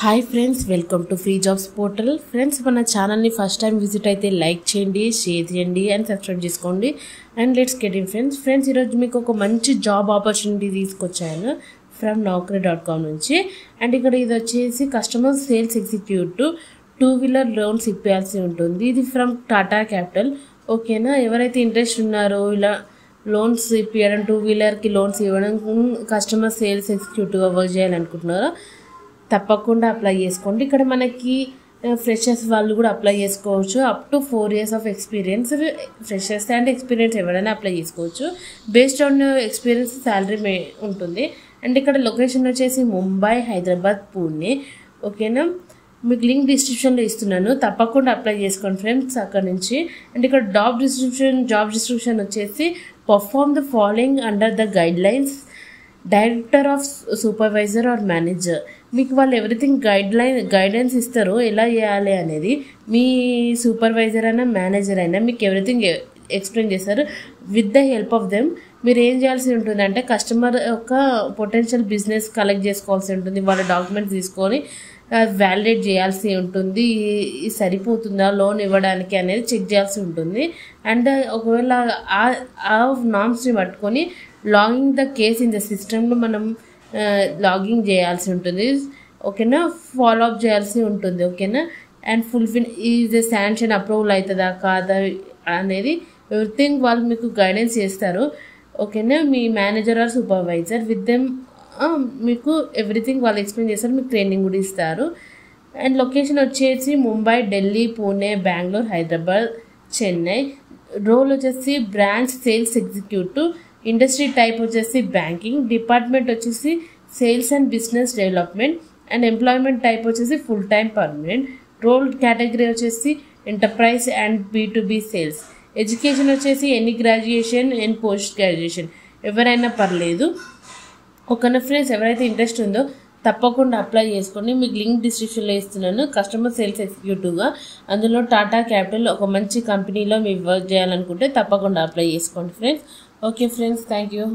Hi friends, welcome to free jobs portal. Friends, మన ఛానల్ని first time visit అయితే like చేయండి, షేర్ చేయండి అండ్ సబ్స్క్రైబ్ చేసుకోండి. And let's get in friends, ఈరోజు మీకు ఒక మంచి జాబ్ ఆపర్చునిటీ తీసుకొచ్చాను ఫ్రమ్ naukri.com నుంచి. అండ్ ఇక్కడ ఇది వచ్చేసి customer sales executive 2-wheeler loans ఇప్పాల్సి ఉంటుంది. ఇది ఫ్రమ్ టాటా క్యాపిటల్. ఓకేనా, ఎవరైతే ఇంట్రెస్ట్ ఉన్నారో ఇలా లోన్స్ ఇప్పించడం, 2-wheelerకి లోన్స్ ఇవ్వడం, కస్టమర్ సేల్స్ ఎగ్జిక్యూటివ్గా వర్క్ చేయాలనుకుంటున్నారో తప్పకుండా అప్లై చేసుకోండి. ఇక్కడ మనకి ఫ్రెషర్స్ వాళ్ళు కూడా అప్లై చేసుకోవచ్చు. Up to 4 years of experience freshers and experience ఎవరైనా అప్లై చేసుకోవచ్చు. బేస్డ్ ఆన్ ఎక్స్పీరియన్స్ శాలరీ ఉంటుంది. అండ్ ఇక్కడ లొకేషన్ వచ్చేసి ముంబై, హైదరాబాద్, పూణే. ఓకేనా, మీకు లింక్ డిస్క్రిప్షన్లో ఇస్తున్నాను, తప్పకుండా అప్లై చేసుకోండి ఫ్రెండ్స్ అక్కడ నుంచి. అండ్ ఇక్కడ జాబ్ డిస్క్రిప్షన్ వచ్చేసి perform the following under the guide lines director of supervisor R manager. మీకు వాళ్ళు ఎవ్రీథింగ్ గైడెన్స్ ఇస్తారు ఎలా చేయాలి అనేది. మీ సూపర్వైజర్ అయినా మేనేజర్ అయినా మీకు ఎవ్రీథింగ్ ఎక్స్ప్లెయిన్ చేస్తారు. With the help of them మీరు ఏం చేయాల్సి ఉంటుంది అంటే కస్టమర్ యొక్క పొటెన్షియల్ బిజినెస్ కలెక్ట్ చేసుకోవాల్సి ఉంటుంది. వాళ్ళ డాక్యుమెంట్స్ తీసుకొని వ్యాలిడేట్ చేయాల్సి ఉంటుంది. సరిపోతుందా లోన్ ఇవ్వడానికి అనేది చెక్ చేయాల్సి ఉంటుంది. అండ్ ఒకవేళ ఆ నామ్స్ని పట్టుకొని logging the case in the సిస్టమ్లో మనం లాగింగ్ చేయాల్సి ఉంటుంది. ఓకేనా, ఫాలో అప్ చేయాల్సి ఉంటుంది. ఓకేనా, and fulfil is the sanction approval అవుతుందా కాదా అనేది ఎవ్రీథింగ్ వాళ్ళు మీకు గైడెన్స్ చేస్తారు. ఓకేనా, మీ manager or supervisor with them మీకు ఎవ్రీథింగ్ వాళ్ళు ఎక్స్ప్లెయిన్ చేస్తారు. మీకు ట్రైనింగ్ కూడా ఇస్తారు. అండ్ లొకేషన్ వచ్చేసి ముంబై, ఢిల్లీ, పూణే, బెంగళూరు, హైదరాబాద్, చెన్నై. రోల్ వచ్చేసి branch sales executive. Industry type వచ్చేసి బ్యాంకింగ్. డిపార్ట్మెంట్ వచ్చేసి sales and business development. And employment type వచ్చేసి full time permanent. Role category వచ్చేసి enterprise and B2B sales. Education వచ్చేసి any graduation and post graduation ఎవరైనా పర్లేదు. ఓకేనా ఫ్రెండ్స్, ఎవరైతే ఇంట్రెస్ట్ ఉందో తప్పకుండా అప్లై చేసుకోండి. మీకు లింక్ డిస్క్రిప్షన్లో ఇస్తున్నాను. కస్టమర్ సేల్స్ ఎగ్జిక్యూటివ్గా అందులో టాటా క్యాపిటల్ ఒక మంచి కంపెనీలో మీరు వర్క్ చేయాలనుకుంటే తప్పకుండా అప్లై చేసుకోండి friends. Okay friends, thank you.